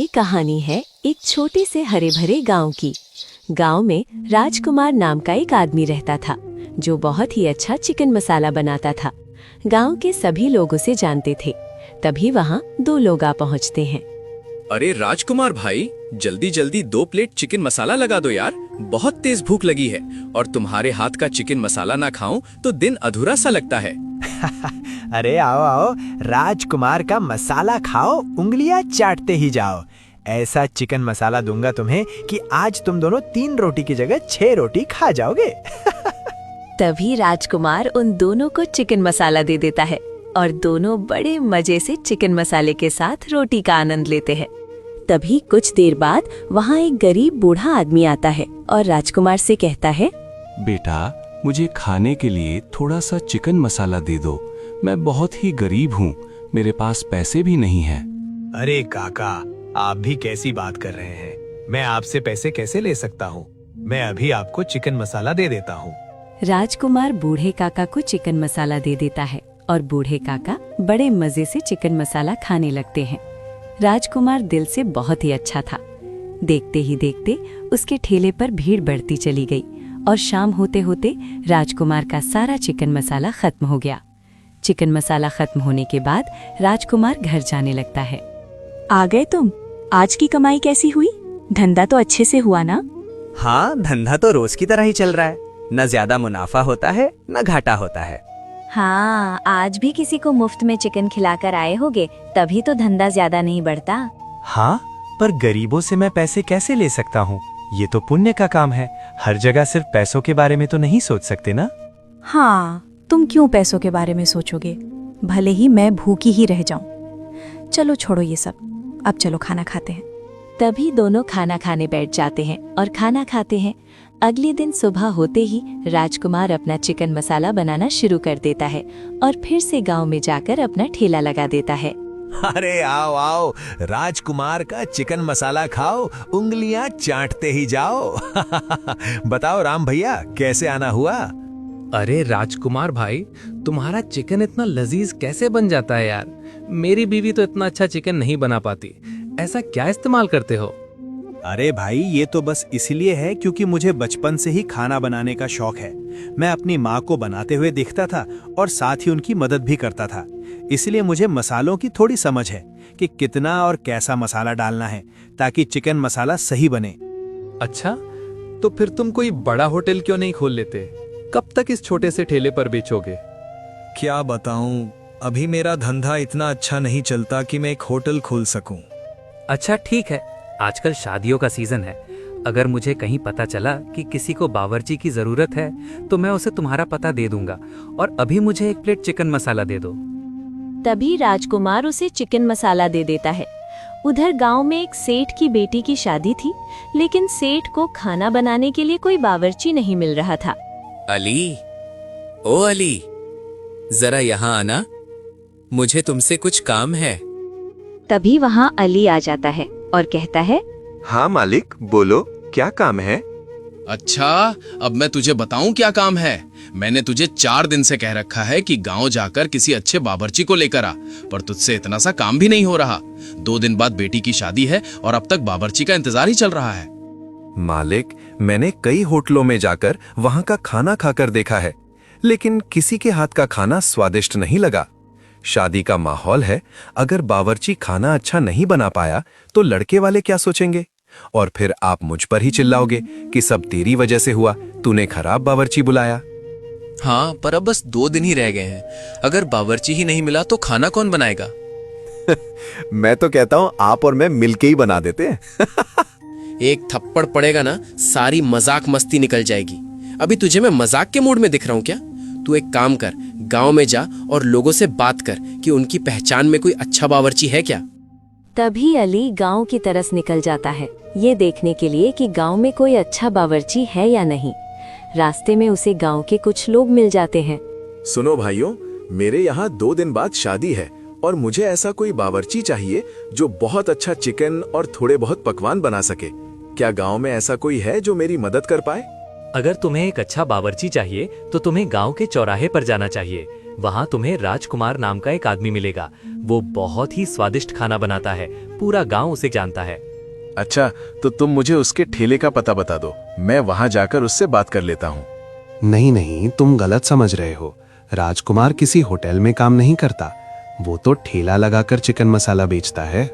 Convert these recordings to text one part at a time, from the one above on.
ये कहानी है एक छोटे से हरे भरे गांव की। गांव में राजकुमार नाम का एक आदमी रहता था जो बहुत ही अच्छा चिकन मसाला बनाता था। गांव के सभी लोग उसे जानते थे। तभी वहां दो लोग आ पहुंचते हैं। अरे राजकुमार भाई, जल्दी जल्दी 2 प्लेट चिकन मसाला लगा दो यार, बहुत तेज भूख लगी है और तुम्हारे हाथ का चिकन मसाला ना खाऊं तो दिन अधूरा सा लगता है। अरे आओ आओ, राजकुमार का मसाला खाओ, उंगलियां चाटते ही जाओ। ऐसा चिकन मसाला दूंगा तुम्हें कि आज तुम दोनों 3 रोटी की जगह 6 रोटी खा जाओगे। तभी राजकुमार उन दोनों को चिकन मसाला दे देता है और दोनों बड़े मजे से चिकन मसाले के साथ रोटी का आनंद लेते हैं। तभी कुछ देर बाद वहाँ एक गरीब बूढ़ा आदमी आता है और राजकुमार से कहता है, बेटा, मुझे खाने के लिए थोड़ा सा चिकन मसाला दे दो। मैं बहुत ही गरीब हूँ, मेरे पास पैसे भी नहीं हैं। अरे काका, आप भी कैसी बात कर रहे हैं? मैं आपसे पैसे कैसे ले सकता हूँ? मैं अभी आपको चिकन मसाला दे देता हूँ। राजकुमार बूढ़े काका को चिकन मसाला दे देता है और बूढ़े काका बड़े मजे से चिकन मसाला खाने लगते हैं। राजकुमार दिल से बहुत ही अच्छा था। देखते ही देखते उसके ठेले पर भीड़ बढ़ती चली गई और शाम होते होते राजकुमार का सारा चिकन मसाला खत्म हो गया। चिकन मसाला खत्म होने के बाद राजकुमार घर जाने लगता है। आ गए तुम? आज की कमाई कैसी हुई? धंधा तो अच्छे से हुआ ना? हाँ, धंधा तो रोज की तरह ही चल रहा है। न ज्यादा मुनाफा होता है न घाटा होता है। हाँ, आज भी किसी को मुफ्त में चिकन खिलाकर आए होगे, तभी तो धंधा ज्यादा नहीं बढ़ता। हाँ, पर गरीबों से मैं पैसे कैसे ले सकता हूँ? ये तो पुण्य का काम है। हर जगह सिर्फ पैसों के बारे में तो नहीं सोच सकते ना। हाँ, तुम क्यों पैसों के बारे में सोचोगे? भले ही मैं भूखी ही रह जाऊं। चलो छोड़ो ये सब, अब चलो खाना खाते हैं। तभी दोनों खाना खाने बैठ जाते हैं और खाना खाते हैं। अगले दिन सुबह होते ही राजकुमार अपना चिकन मसाला बनाना शुरू कर देता है और फिर से गांव में जाकर अपना ठेला लगा देता है। अरे आओ आओ, राजकुमार का चिकन मसाला खाओ, उंगलियां चाटते ही जाओ। बताओ राम भैया, कैसे आना हुआ? अरे राजकुमार भाई, तुम्हारा चिकन इतना लजीज कैसे बन जाता है यार। मेरी बीवी तो इतना अच्छा चिकन नहीं बना पाती। ऐसा क्या इस्तेमाल करते हो? अरे भाई, ये तो बस इसलिए है क्योंकि मुझे बचपन से ही खाना बनाने का शौक है। मैं अपनी माँ को बनाते हुए देखता था और साथ ही उनकी मदद भी करता था। इसलिए मुझे मसालों की थोड़ी समझ है कि कितना और कैसा मसाला डालना है ताकि चिकन मसाला सही बने। अच्छा, तो फिर तुम कोई बड़ा होटल क्यों नहीं खोल लेते? कब तक इस छोटे से ठेले पर बेचोगे? क्या बताऊं, अभी मेरा धंधा इतना अच्छा नहीं चलता कि मैं एक होटल खोल सकूं। अच्छा ठीक है, आजकल शादियों का सीजन है। अगर मुझे कहीं पता चला कि किसी को बावर्ची की जरूरत है तो मैं उसे तुम्हारा पता दे दूंगा और अभी मुझे 1 प्लेट चिकन मसाला दे दो। तभी राजकुमार उसे चिकन मसाला दे देता है। उधर गांव में एक सेठ की बेटी की शादी थी, लेकिन सेठ को खाना बनाने के लिए कोई बावर्ची नहीं मिल रहा था। अली, ओ अली, जरा यहाँ आना, मुझे तुमसे कुछ काम है। तभी वहाँ अली आ जाता है और कहता है, हाँ मालिक, बोलो, क्या काम है? अच्छा, अब मैं तुझे बताऊं क्या काम है। मैंने तुझे 4 दिन से कह रखा है कि गांव जाकर किसी अच्छे बावर्ची को लेकर आ, पर तुझसे इतना सा काम भी नहीं हो रहा। 2 दिन बाद बेटी की शादी है और अब तक बावर्ची का इंतजार ही चल रहा है। मालिक, मैंने कई होटलों में जाकर वहाँ का खाना खाकर देखा है, लेकिन किसी के हाथ का खाना स्वादिष्ट नहीं लगा। शादी का माहौल है, अगर बावर्ची खाना अच्छा नहीं बना पाया तो लड़के वाले क्या सोचेंगे? और फिर आप मुझ पर ही चिल्लाओगे कि सब तेरी वजह से हुआ, तूने खराब बावर्ची बुलाया। हाँ, पर अब बस 2 दिन ही रह गए हैं। अगर बावर्ची ही नहीं मिला तो खाना कौन बनाएगा? मैं तो कहता हूँ आप और मैं मिलके ही बना देते हैं। एक थप्पड़ पड़ेगा ना, सारी मजाक मस्ती निकल जाएगी। अभी तुझे मैं मजाक के मूड में दिख रहा हूँ क्या? तू एक काम कर, गांव में जा और लोगों से बात कर कि उनकी पहचान में कोई अच्छा बावर्ची है क्या। तभी अली गांव की तरफ निकल जाता है, ये देखने के लिए कि गांव में कोई अच्छा बावर्ची है या नहीं। रास्ते में उसे गांव के कुछ लोग मिल जाते हैं। सुनो भाइयों, मेरे यहाँ 2 दिन बाद शादी है और मुझे ऐसा कोई बावर्ची चाहिए जो बहुत अच्छा चिकन और थोड़े बहुत पकवान बना सके। क्या गांव में ऐसा कोई है जो मेरी मदद कर पाए? अगर तुम्हें एक अच्छा बावर्ची चाहिए तो तुम्हें गांव के चौराहे पर जाना चाहिए। वहाँ तुम्हें राजकुमार नाम का एक आदमी मिलेगा। वो बहुत ही स्वादिष्ट खाना बनाता है, पूरा गांव उसे जानता है। अच्छा, तो तुम मुझे उसके ठेले का पता बता दो, मैं वहां जाकर उससे बात कर लेता हूँ। नहीं नहीं, तुम गलत समझ रहे हो। राजकुमार किसी होटल में काम नहीं करता, वो तो ठेला लगाकर चिकन मसाला बेचता है।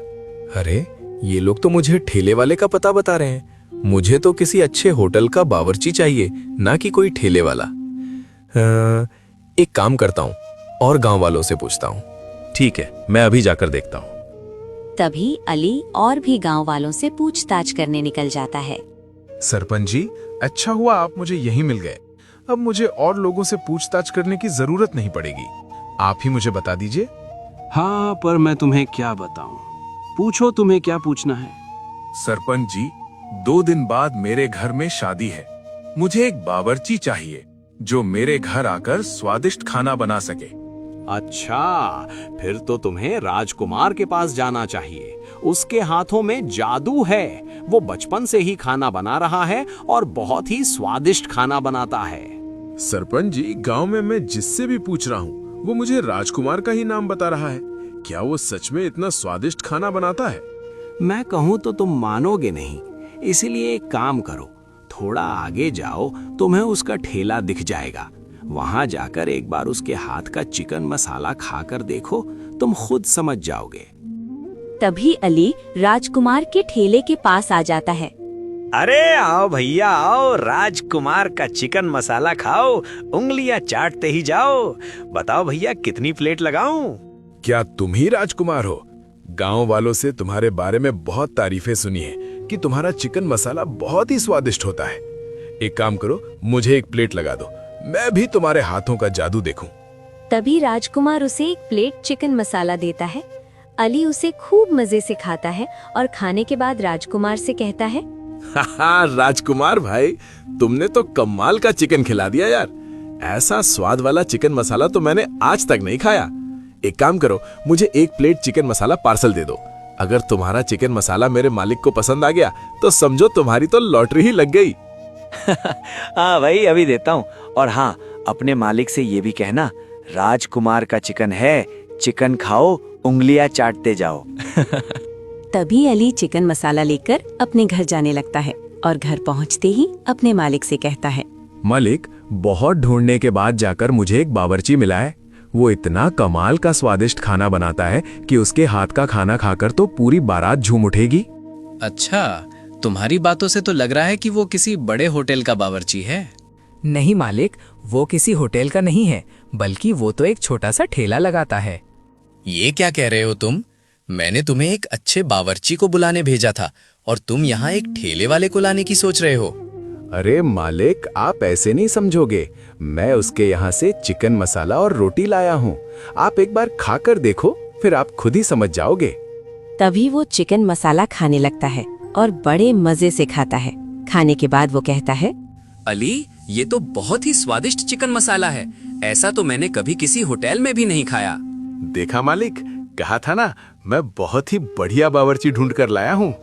अरे ये लोग तो मुझे ठेले वाले का पता बता रहे हैं। मुझे तो किसी अच्छे होटल का बावर्ची चाहिए, ना कि कोई ठेले वाला। एक काम करता हूँ और गांव वालों से पूछता हूँ। ठीक है, मैं अभी जाकर देखता हूँ। तभी अली और भी गांव वालों से पूछताछ करने निकल जाता है। सरपंच जी, अच्छा हुआ आप मुझे यहीं मिल गए। अब मुझे और लोगों से पूछताछ करने की जरूरत नहीं पड़ेगी, आप ही मुझे बता दीजिए। हाँ, पर मैं तुम्हें क्या बताऊं? पूछो, तुम्हें क्या पूछना है? सरपंच जी, 2 दिन बाद मेरे घर में शादी है। मुझे एक बावर्ची चाहिए जो मेरे घर आकर स्वादिष्ट खाना बना सके। अच्छा, फिर तो तुम्हें राजकुमार के पास जाना चाहिए। उसके हाथों में जादू है। वो बचपन से ही खाना बना रहा है और बहुत ही स्वादिष्ट खाना बनाता है। सरपंच जी, गांव में मैं जिससे भी पूछ रहा हूँ वो मुझे राजकुमार का ही नाम बता रहा है। क्या वो सच में इतना स्वादिष्ट खाना बनाता है? मैं कहूँ तो तुम मानोगे नहीं, इसीलिए एक काम करो, थोड़ा आगे जाओ, तुम्हें उसका ठेला दिख जाएगा। वहां जाकर एक बार उसके हाथ का चिकन मसाला खाकर देखो, तुम खुद समझ जाओगे। तभी अली राजकुमार के ठेले के पास आ जाता है। अरे आओ भैया आओ, राजकुमार का चिकन मसाला खाओ, उंगलियां चाटते ही जाओ। बताओ भैया, कितनी प्लेट लगाऊं? क्या तुम ही राजकुमार हो? गांव वालों से तुम्हारे बारे में बहुत तारीफें सुनी है कि तुम्हारा चिकन मसाला बहुत ही स्वादिष्ट होता है। एक काम करो, मुझे एक प्लेट लगा दो, मैं भी तुम्हारे हाथों का जादू देखूं। तभी राजकुमार उसे एक प्लेट चिकन मसाला देता है। अली उसे खूब मजे से खाता है और खाने के बाद राजकुमार से कहता है, राजकुमार भाई, तुमने तो कमाल का चिकन खिला दिया यार। ऐसा स्वाद वाला चिकन मसाला तो मैंने आज तक नहीं खाया। एक काम करो, मुझे एक प्लेट चिकन मसाला पार्सल दे दो। अगर तुम्हारा चिकन मसाला मेरे मालिक को पसंद आ गया तो समझो तुम्हारी तो लॉटरी ही लग गई। हाँ भाई, अभी देता हूँ। और हाँ, अपने मालिक से ये भी कहना, राजकुमार का चिकन है, चिकन खाओ, उंगलियां चाटते जाओ। तभी अली चिकन मसाला लेकर अपने घर जाने लगता है और घर पहुंचते ही अपने मालिक से कहता है, मालिक, बहुत ढूंढने के बाद जाकर मुझे एक बावर्ची मिला है। वो इतना कमाल का स्वादिष्ट खाना बनाता है कि उसके हाथ का खाना खाकर तो पूरी बारात झूम उठेगी। अच्छा, तुम्हारी बातों से तो लग रहा है कि वो किसी बड़े होटल का बावर्ची है। नहीं मालिक, वो किसी होटल का नहीं है, बल्कि वो तो एक छोटा सा ठेला लगाता है। ये क्या कह रहे हो तुम? मैंने तुम्हें एक अच्छे बावर्ची को बुलाने भेजा था और तुम यहाँ एक ठेले वाले को लाने की सोच रहे हो। अरे मालिक, आप ऐसे नहीं समझोगे। मैं उसके यहाँ से चिकन मसाला और रोटी लाया हूँ। आप एक बार खाकर देखो, फिर आप खुद ही समझ जाओगे। तभी वो चिकन मसाला खाने लगता है और बड़े मजे से खाता है। खाने के बाद वो कहता है, अली, ये तो बहुत ही स्वादिष्ट चिकन मसाला है। ऐसा तो मैंने कभी किसी होटल में भी नहीं खाया। देखा मालिक, कहा था ना, मैं बहुत ही बढ़िया बावर्ची ढूंढ कर लाया हूँ।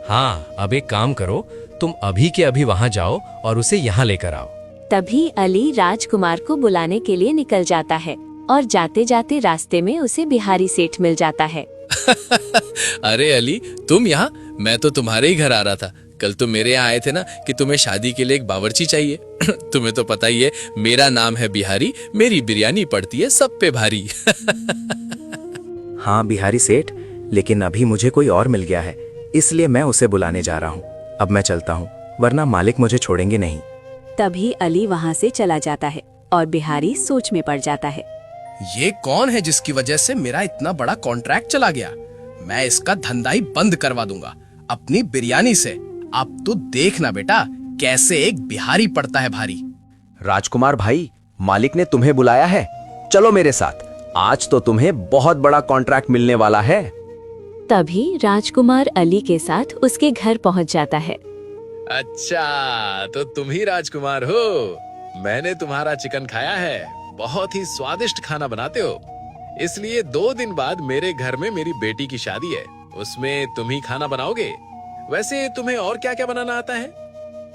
हाँ, अब एक काम करो, तुम अभी के अभी वहाँ जाओ और उसे यहाँ लेकर आओ। तभी अली राजकुमार को बुलाने के लिए निकल जाता है और जाते जाते रास्ते में उसे बिहारी सेठ मिल जाता है। अरे अली, तुम यहाँ? मैं तो तुम्हारे ही घर आ रहा था। कल तुम मेरे यहाँ आए थे ना कि तुम्हें शादी के लिए एक बावर्ची चाहिए। तुम्हें तो पता ही है, मेरा नाम है बिहारी, मेरी बिरयानी पड़ती है सब पे भारी। हाँ बिहारी सेठ, लेकिन अभी मुझे कोई और मिल गया है, इसलिए मैं उसे बुलाने जा रहा हूँ। अब मैं चलता हूँ, वरना मालिक मुझे छोड़ेंगे नहीं। तभी अली वहाँ से चला जाता है और बिहारी सोच में पड़ जाता है। ये कौन है जिसकी वजह से मेरा इतना बड़ा कॉन्ट्रैक्ट चला गया? मैं इसका धंधा ही बंद करवा दूंगा अपनी बिरयानी से। अब तो देखना बेटा, कैसे एक बिहारी पड़ता है भारी। राजकुमार भाई, मालिक ने तुम्हें बुलाया है, चलो मेरे साथ। आज तो तुम्हें बहुत बड़ा कॉन्ट्रैक्ट मिलने वाला है। तभी राजकुमार अली के साथ उसके घर पहुंच जाता है। अच्छा, तो तुम ही राजकुमार हो। मैंने तुम्हारा चिकन खाया है, बहुत ही स्वादिष्ट खाना बनाते हो। इसलिए 2 दिन बाद मेरे घर में मेरी बेटी की शादी है, उसमें तुम ही खाना बनाओगे। वैसे तुम्हें और क्या क्या बनाना आता है?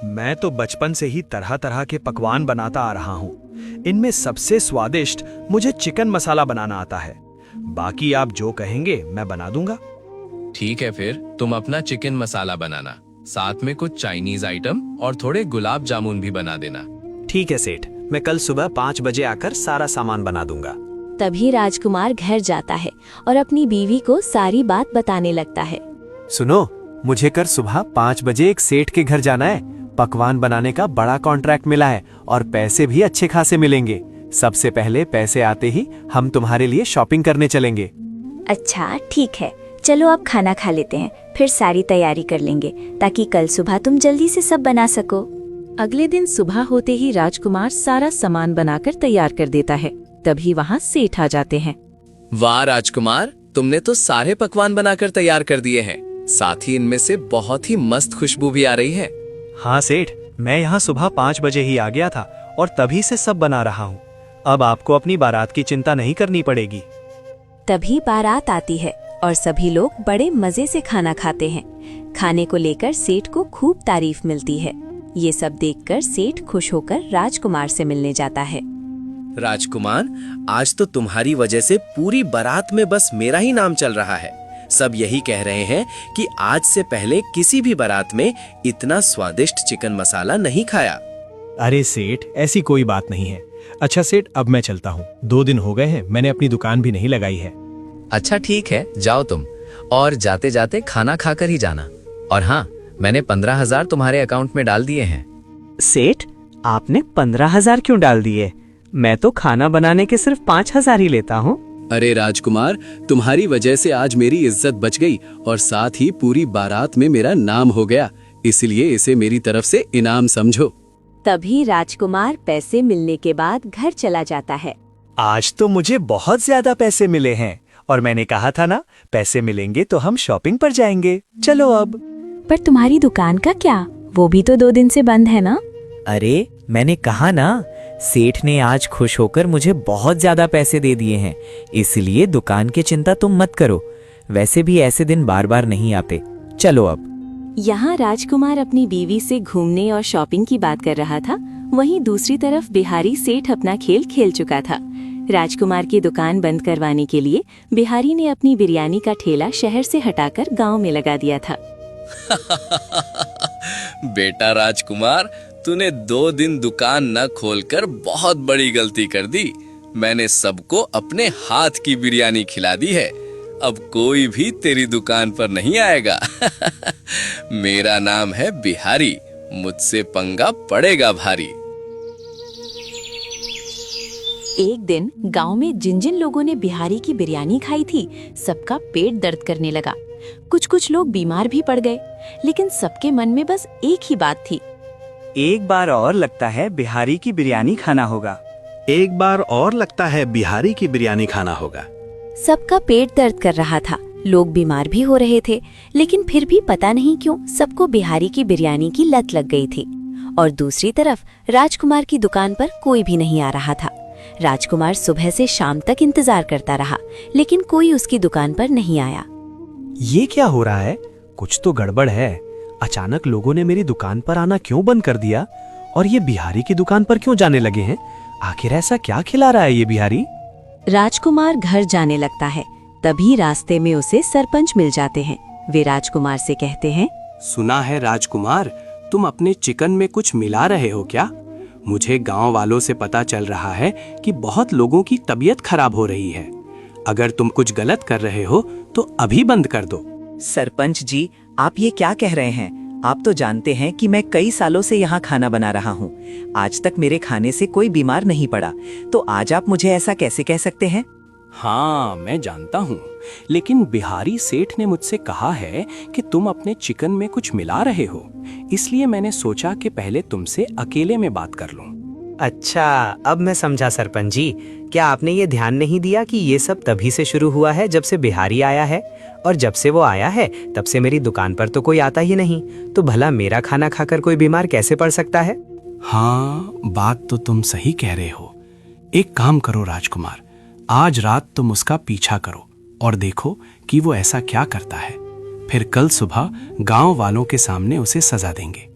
मैं तो बचपन से ही तरह तरह के पकवान बनाता आ रहा हूँ। इनमें सबसे स्वादिष्ट मुझे चिकन मसाला बनाना आता है। बाकी आप जो कहेंगे मैं बना दूंगा। ठीक है, फिर तुम अपना चिकन मसाला बनाना, साथ में कुछ चाइनीज आइटम और थोड़े गुलाब जामुन भी बना देना। ठीक है सेठ, मैं कल सुबह 5 बजे आकर सारा सामान बना दूंगा। तभी राजकुमार घर जाता है और अपनी बीवी को सारी बात बताने लगता है। सुनो, मुझे कल सुबह 5 बजे एक सेठ के घर जाना है। पकवान बनाने का बड़ा कॉन्ट्रैक्ट मिला है और पैसे भी अच्छे खासे मिलेंगे। सबसे पहले पैसे आते ही हम तुम्हारे लिए शॉपिंग करने चलेंगे। अच्छा ठीक है, चलो अब खाना खा लेते हैं, फिर सारी तैयारी कर लेंगे ताकि कल सुबह तुम जल्दी से सब बना सको। अगले दिन सुबह होते ही राजकुमार सारा सामान बनाकर तैयार कर देता है। तभी वहाँ सेठ आ जाते हैं। वाह राजकुमार, तुमने तो सारे पकवान बनाकर तैयार कर दिए हैं, साथ ही इनमें से बहुत ही मस्त खुशबू भी आ रही है। हाँ सेठ, मैं यहाँ सुबह 5 बजे ही आ गया था और तभी से सब बना रहा हूँ। अब आपको अपनी बारात की चिंता नहीं करनी पड़ेगी। तभी बारात आती है और सभी लोग बड़े मजे से खाना खाते हैं। खाने को लेकर सेठ को खूब तारीफ मिलती है। ये सब देखकर सेठ खुश होकर राजकुमार से मिलने जाता है। राजकुमार, आज तो तुम्हारी वजह से पूरी बारात में बस मेरा ही नाम चल रहा है। सब यही कह रहे हैं कि आज से पहले किसी भी बारात में इतना स्वादिष्ट चिकन मसाला नहीं खाया। अरे सेठ, ऐसी कोई बात नहीं है। अच्छा सेठ, अब मैं चलता हूँ। 2 दिन हो गए हैं, मैंने अपनी दुकान भी नहीं लगाई है। अच्छा ठीक है, जाओ तुम, और जाते जाते खाना खाकर ही जाना। और हाँ, मैंने 15,000 तुम्हारे अकाउंट में डाल दिए हैं। सेठ, आपने 15,000 क्यों डाल दिए? मैं तो खाना बनाने के सिर्फ 5,000 ही लेता हूँ। अरे राजकुमार, तुम्हारी वजह से आज मेरी इज्जत बच गई और साथ ही पूरी बारात में मेरा नाम हो गया, इसलिए इसे मेरी तरफ से इनाम समझो। तभी राजकुमार पैसे मिलने के बाद घर चला जाता है। आज तो मुझे बहुत ज्यादा पैसे मिले हैं और मैंने कहा था ना, पैसे मिलेंगे तो हम शॉपिंग पर जाएंगे। चलो अब। पर तुम्हारी दुकान का क्या? वो भी तो 2 दिन से बंद है ना? अरे मैंने कहा ना, सेठ ने आज खुश होकर मुझे बहुत ज्यादा पैसे दे दिए हैं, इसलिए दुकान की चिंता तुम मत करो। वैसे भी ऐसे दिन बार बार नहीं आते। चलो अब। यहाँ राजकुमार अपनी बीवी से घूमने और शॉपिंग की बात कर रहा था। वहीं दूसरी तरफ बिहारी सेठ अपना खेल खेल चुका था। राजकुमार की दुकान बंद करवाने के लिए बिहारी ने अपनी बिरयानी का ठेला शहर से हटाकर गांव में लगा दिया था। बेटा राजकुमार, तूने 2 दिन दुकान न खोलकर बहुत बड़ी गलती कर दी। मैंने सबको अपने हाथ की बिरयानी खिला दी है। अब कोई भी तेरी दुकान पर नहीं आएगा। मेरा नाम है बिहारी, मुझसे पंगा पड़ेगा भारी। एक दिन गांव में जिन जिन लोगों ने बिहारी की बिरयानी खाई थी, सबका पेट दर्द करने लगा। कुछ लोग बीमार भी पड़ गए, लेकिन सबके मन में बस एक ही बात थी। एक बार और लगता है बिहारी की बिरयानी खाना होगा। एक बार और लगता है बिहारी की बिरयानी खाना होगा। सबका पेट दर्द कर रहा था, लोग बीमार भी हो रहे थे, लेकिन फिर भी पता नहीं क्यों सबको बिहारी की बिरयानी की लत लग गई थी। और दूसरी तरफ राजकुमार की दुकान पर कोई भी नहीं आ रहा था। राजकुमार सुबह से शाम तक इंतजार करता रहा, लेकिन कोई उसकी दुकान पर नहीं आया। ये क्या हो रहा है? कुछ तो गड़बड़ है। अचानक लोगों ने मेरी दुकान पर आना क्यों बंद कर दिया और ये बिहारी की दुकान पर क्यों जाने लगे हैं? आखिर ऐसा क्या खिला रहा है ये बिहारी? राजकुमार घर जाने लगता है। तभी रास्ते में उसे सरपंच मिल जाते हैं। वे राजकुमार से कहते हैं, सुना है राजकुमार, तुम अपने चिकन में कुछ मिला रहे हो क्या? मुझे गांव वालों से पता चल रहा है कि बहुत लोगों की तबीयत खराब हो रही है। अगर तुम कुछ गलत कर रहे हो तो अभी बंद कर दो। सरपंच जी, आप ये क्या कह रहे हैं? आप तो जानते हैं कि मैं कई सालों से यहाँ खाना बना रहा हूँ। आज तक मेरे खाने से कोई बीमार नहीं पड़ा, तो आज आप मुझे ऐसा कैसे कह सकते हैं? हाँ, मैं जानता हूँ, लेकिन बिहारी सेठ ने मुझसे कहा है कि तुम अपने चिकन में कुछ मिला रहे हो, इसलिए मैंने सोचा कि पहले तुमसे अकेले में बात कर लूं। अच्छा, अब मैं समझा सरपंच जी। क्या आपने ये ध्यान नहीं दिया कि ये सब तभी से शुरू हुआ है जब से बिहारी आया है, और जब से वो आया है तब से मेरी दुकान पर तो कोई आता ही नहीं, तो भला मेरा खाना खाकर कोई बीमार कैसे पड़ सकता है? हाँ, बात तो तुम सही कह रहे हो। एक काम करो राजकुमार, आज रात तुम उसका पीछा करो और देखो कि वो ऐसा क्या करता है। फिर कल सुबह गांव वालों के सामने उसे सजा देंगे।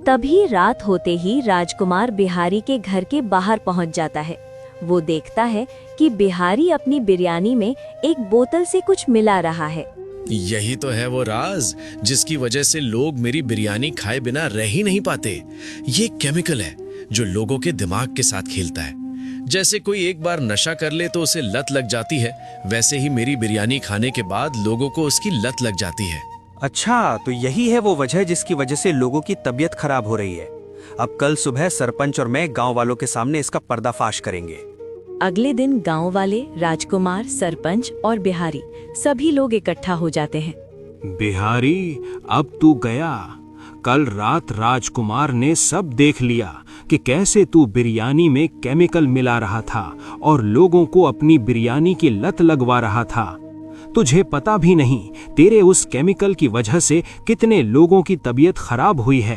तभी रात होते ही राजकुमार बिहारी के घर के बाहर पहुंच जाता है। वो देखता है कि बिहारी अपनी बिरयानी में एक बोतल से कुछ मिला रहा है। यही तो है वो राज जिसकी वजह से लोग मेरी बिरयानी खाए बिना रह ही नहीं पाते। ये केमिकल है जो लोगों के दिमाग के साथ खेलता है। जैसे कोई एक बार नशा कर ले तो उसे लत लग जाती है, वैसे ही मेरी बिरयानी खाने के बाद लोगों को उसकी लत लग जाती है। अच्छा, तो यही है वो वजह जिसकी वजह से लोगों की तबीयत खराब हो रही है। अब कल सुबह सरपंच और मैं गांव वालों के सामने इसका पर्दाफाश करेंगे। अगले दिन गांव वाले, राजकुमार, सरपंच और बिहारी सभी लोग इकट्ठा हो जाते हैं। बिहारी, अब तू गया। कल रात राजकुमार ने सब देख लिया कि कैसे तू बिरयानी में केमिकल मिला रहा था और लोगों को अपनी बिरयानी की लत लगवा रहा था। तुझे पता भी नहीं तेरे उस केमिकल की वजह से कितने लोगों की तबीयत खराब हुई है।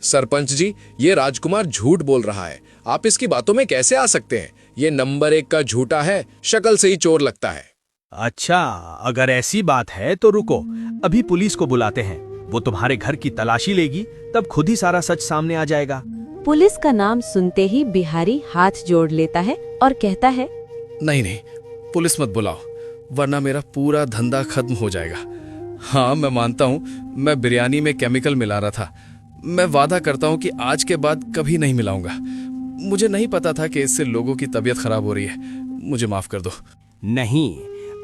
सरपंच जी, ये राजकुमार झूठ बोल रहा है। आप इसकी बातों में कैसे आ सकते हैं? ये नंबर 1 का झूठा है, शक्ल से ही चोर लगता है। अच्छा, अगर ऐसी बात है तो रुको, अभी पुलिस को बुलाते हैं। वो तुम्हारे घर की तलाशी लेगी, तब खुद ही सारा सच सामने आ जाएगा। पुलिस का नाम सुनते ही बिहारी हाथ जोड़ लेता है और कहता है, नहीं नहीं, पुलिस मत बुलाओ, वरना मेरा पूरा धंधा खत्म हो जाएगा। हाँ, मैं मानता हूँ मैं बिरयानी में केमिकल मिला रहा था। मैं वादा करता हूँ कि आज के बाद कभी नहीं मिलाऊंगा। मुझे नहीं पता था कि इससे लोगों की तबीयत खराब हो रही है। मुझे माफ कर दो। नहीं,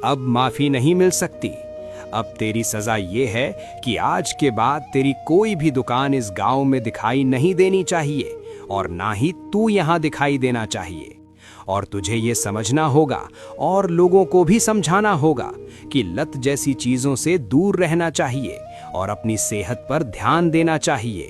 अब माफी नहीं मिल सकती। अब तेरी सजा ये है कि आज के बाद तेरी कोई भी दुकान इस गांव में दिखाई नहीं देनी चाहिए और ना ही तू यहाँ दिखाई देना चाहिए। और तुझे ये समझना होगा और लोगों को भी समझाना होगा कि लत जैसी चीजों से दूर रहना चाहिए और अपनी सेहत पर ध्यान देना चाहिए।